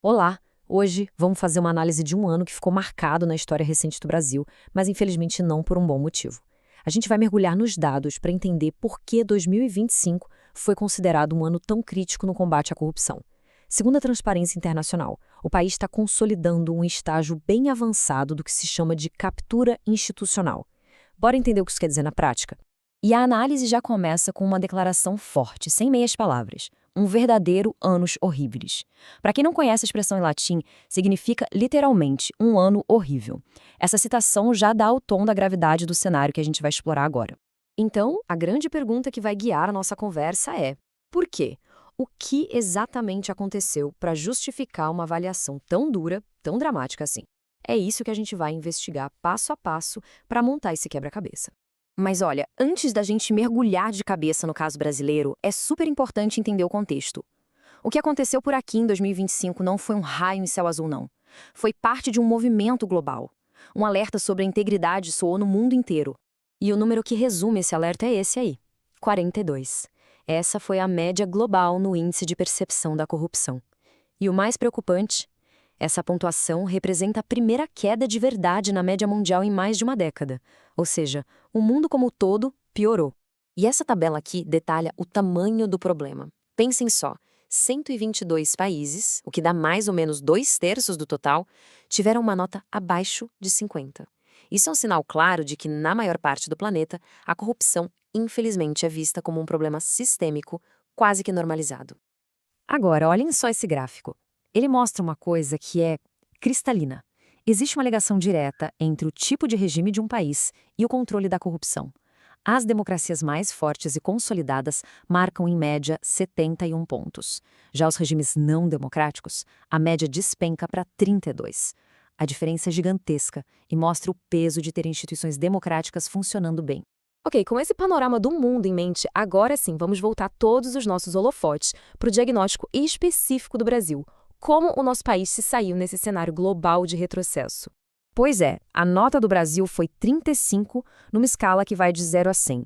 Olá! Hoje vamos fazer uma análise de um ano que ficou marcado na história recente do Brasil, mas infelizmente não por um bom motivo. A gente vai mergulhar nos dados para entender por que 2025 foi considerado um ano tão crítico no combate à corrupção. Segundo a Transparência Internacional, o país está consolidando um estágio bem avançado do que se chama de captura institucional. Bora entender o que isso quer dizer na prática? E a análise já começa com uma declaração forte, sem meias palavras. Um verdadeiro anos horríveis. Para quem não conhece a expressão em latim, significa literalmente um ano horrível. Essa citação já dá o tom da gravidade do cenário que a gente vai explorar agora. Então, a grande pergunta que vai guiar a nossa conversa é: por quê? O que exatamente aconteceu para justificar uma avaliação tão dura, tão dramática assim? É isso que a gente vai investigar passo a passo para montar esse quebra-cabeça. Mas olha, antes da gente mergulhar de cabeça no caso brasileiro, é super importante entender o contexto. O que aconteceu por aqui em 2025 não foi um raio em céu azul, não. Foi parte de um movimento global. Um alerta sobre a integridade soou no mundo inteiro. E o número que resume esse alerta é esse aí: 42. Essa foi a média global no índice de percepção da corrupção. E o mais preocupante: essa pontuação representa a primeira queda de verdade na média mundial em mais de uma década. Ou seja, o mundo como um todo piorou. E essa tabela aqui detalha o tamanho do problema. Pensem só, 122 países, o que dá mais ou menos 2/3 do total, tiveram uma nota abaixo de 50. Isso é um sinal claro de que, na maior parte do planeta, a corrupção, infelizmente, é vista como um problema sistêmico, quase que normalizado. Agora, olhem só esse gráfico. Ele mostra uma coisa que é cristalina. Existe uma ligação direta entre o tipo de regime de um país e o controle da corrupção. As democracias mais fortes e consolidadas marcam, em média, 71 pontos. Já os regimes não democráticos, a média despenca para 32. A diferença é gigantesca e mostra o peso de ter instituições democráticas funcionando bem. Ok, com esse panorama do mundo em mente, agora sim vamos voltar todos os nossos holofotes para o diagnóstico específico do Brasil. Como o nosso país se saiu nesse cenário global de retrocesso? Pois é, a nota do Brasil foi 35, numa escala que vai de 0 a 100.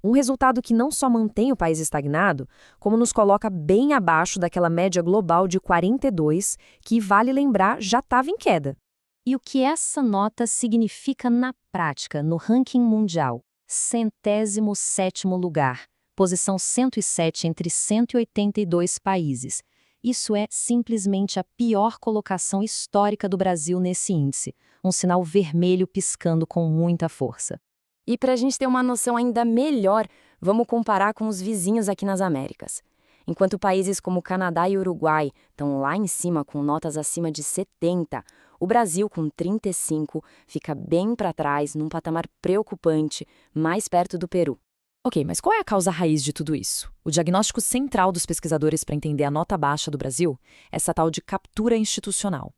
Um resultado que não só mantém o país estagnado, como nos coloca bem abaixo daquela média global de 42, que, vale lembrar, já estava em queda. E o que essa nota significa na prática, no ranking mundial? 107º lugar, posição 107 entre 182 países. Isso é simplesmente a pior colocação histórica do Brasil nesse índice, um sinal vermelho piscando com muita força. E para a gente ter uma noção ainda melhor, vamos comparar com os vizinhos aqui nas Américas. Enquanto países como Canadá e Uruguai estão lá em cima com notas acima de 70, o Brasil, com 35, fica bem para trás, num patamar preocupante, mais perto do Peru. Ok, mas qual é a causa raiz de tudo isso? O diagnóstico central dos pesquisadores para entender a nota baixa do Brasil é essa tal de captura institucional.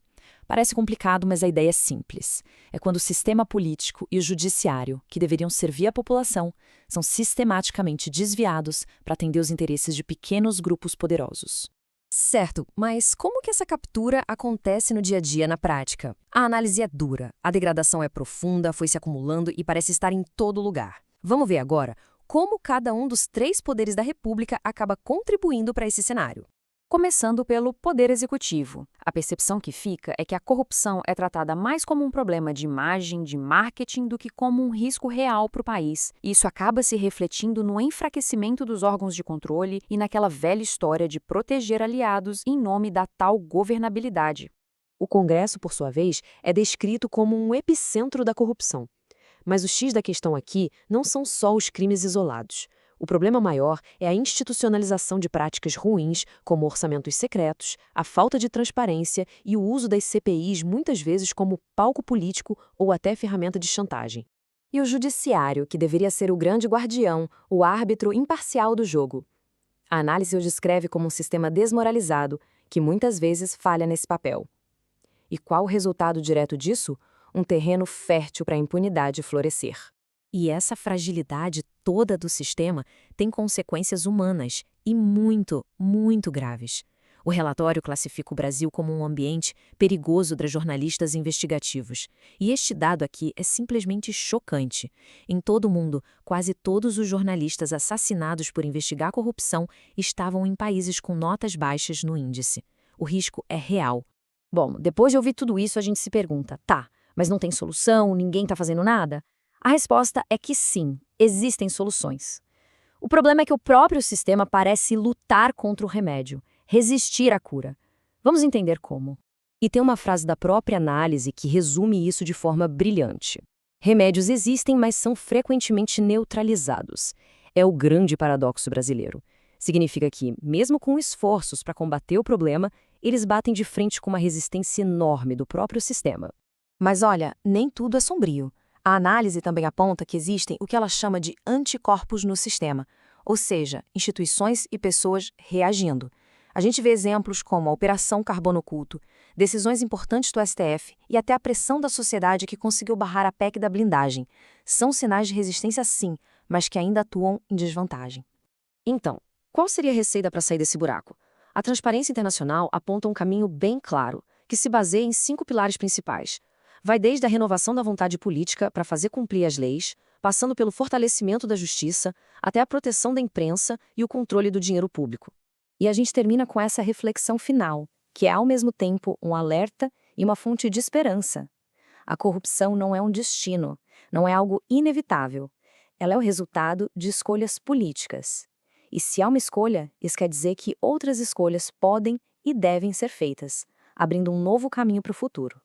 Parece complicado, mas a ideia é simples. É quando o sistema político e o judiciário, que deveriam servir a população, são sistematicamente desviados para atender os interesses de pequenos grupos poderosos. Certo, mas como que essa captura acontece no dia a dia, na prática? A análise é dura, a degradação é profunda, foi se acumulando e parece estar em todo lugar. Vamos ver agora como cada um dos 3 poderes da República acaba contribuindo para esse cenário. Começando pelo Poder Executivo. A percepção que fica é que a corrupção é tratada mais como um problema de imagem, de marketing, do que como um risco real para o país. E isso acaba se refletindo no enfraquecimento dos órgãos de controle e naquela velha história de proteger aliados em nome da tal governabilidade. O Congresso, por sua vez, é descrito como um epicentro da corrupção. Mas o X da questão aqui não são só os crimes isolados. O problema maior é a institucionalização de práticas ruins, como orçamentos secretos, a falta de transparência e o uso das CPIs muitas vezes como palco político ou até ferramenta de chantagem. E o judiciário, que deveria ser o grande guardião, o árbitro imparcial do jogo. A análise o descreve como um sistema desmoralizado, que muitas vezes falha nesse papel. E qual o resultado direto disso? Um terreno fértil para a impunidade florescer. E essa fragilidade toda do sistema tem consequências humanas e muito, muito graves. O relatório classifica o Brasil como um ambiente perigoso para jornalistas investigativos. E este dado aqui é simplesmente chocante. Em todo o mundo, quase todos os jornalistas assassinados por investigar corrupção estavam em países com notas baixas no índice. O risco é real. Bom, depois de ouvir tudo isso, a gente se pergunta, tá, mas não tem solução, ninguém tá fazendo nada? A resposta é que sim, existem soluções. O problema é que o próprio sistema parece lutar contra o remédio, resistir à cura. Vamos entender como. E tem uma frase da própria análise que resume isso de forma brilhante. Remédios existem, mas são frequentemente neutralizados. É o grande paradoxo brasileiro. Significa que, mesmo com esforços para combater o problema, eles batem de frente com uma resistência enorme do próprio sistema. Mas olha, nem tudo é sombrio. A análise também aponta que existem o que ela chama de anticorpos no sistema, ou seja, instituições e pessoas reagindo. A gente vê exemplos como a Operação Carbono Oculto, decisões importantes do STF e até a pressão da sociedade que conseguiu barrar a PEC da blindagem. São sinais de resistência sim, mas que ainda atuam em desvantagem. Então, qual seria a receita para sair desse buraco? A Transparência Internacional aponta um caminho bem claro, que se baseia em 5 pilares principais. Vai desde a renovação da vontade política para fazer cumprir as leis, passando pelo fortalecimento da justiça, até a proteção da imprensa e o controle do dinheiro público. E a gente termina com essa reflexão final, que é ao mesmo tempo um alerta e uma fonte de esperança. A corrupção não é um destino, não é algo inevitável. Ela é o resultado de escolhas políticas. E se há uma escolha, isso quer dizer que outras escolhas podem e devem ser feitas, abrindo um novo caminho para o futuro.